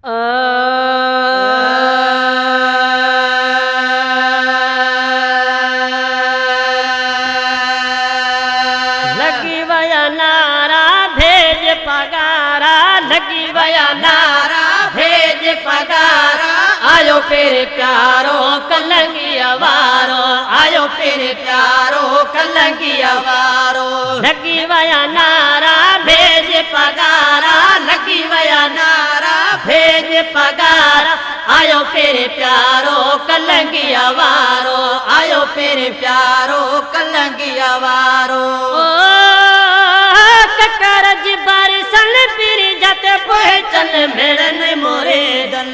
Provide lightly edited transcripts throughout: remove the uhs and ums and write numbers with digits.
लगी वया नारा भेज पगारा, लगी वया नारा भेज पगारा, आयो पेरे प्यारो कलंगी अवारो, आयो पेरे प्यारो कलंगी अवारो। लगी वया नारा भेज पगारा, लगी वया नारा भेज पगारा, आयो पेरे प्यारो कलंगी अवारो, आयो पेरे प्यारो कलंगी अवारो। ककर जी बारिशन फिर जत पहचन मिलन मोरे दल,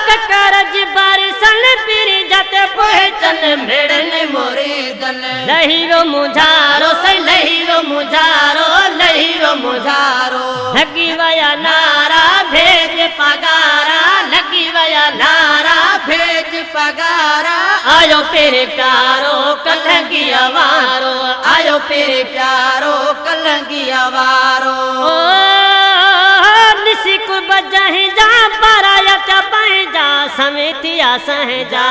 ककर जी बारिशन फिर जत पहचन मिलन मोरे दल। लहीरो मुझारो सही लहीरो मुझारो, लहीरो मुझारो। लगी वया नारा भेज पगारा, लगी वया नारा भेज पगारा, आयो पेरे प्यारो कलंगी अवारो, आयो पेरे प्यारो कलंगी अवारो। निसी को बजाही जा पराया चपाई जा, समेतिया सह जा।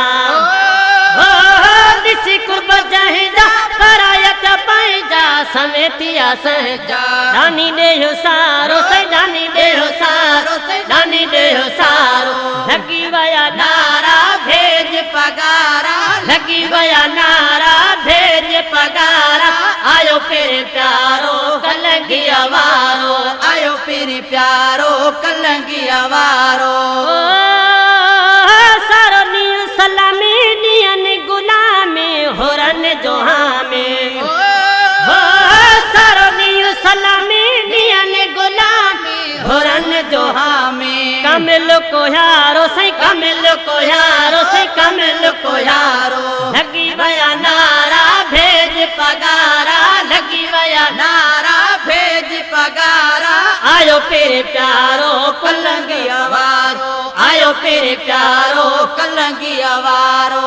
निसी को बजाही जा पराया चपाई जा, समेतिया सह जा। दानी दे हो सारो से, दानी दे हो सारो से, दानी दे हो सारो। लगी वया नारा भेज पगारा, लगी वया नारा भेज पगारा, आयो पेरे प्यारो कलंगी अवारो, आयो पेरे प्यारो कलंगी अवारो। सारो नील सलामी नियन गुलामी होरन जोहा में, सारो नील सलामी नियन गुलामी होरन जोहा में। कमिल को यारो से, कमिल को यारो से, कमिल को यारो। लगी वया नारा भेज पगारा, लगी वया नारा भेज पगारा, आयो पेरे प्यारो कलंगी अवारो, आयो पेरे प्यारो कलंगी अवारो।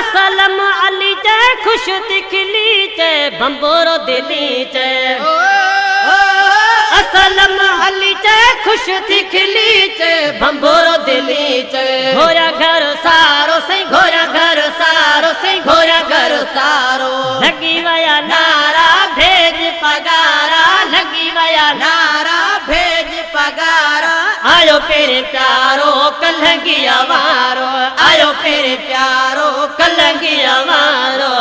असलम अली चे खुश दिखली चे, बंबोरो दिली चे। असलम अली चे खुश दिखली चे, बंबोरो दिली चे। घोरा घर सारो से, घोरा घर सारो से, घोरा घर सारो। लगी वया नारा भेज पगारा, लगी वया नारा भेज पगारा, आयो पेरे प्यारो कलंगी अवारो, आयो पेरे प्यारो कलंगी अवारो।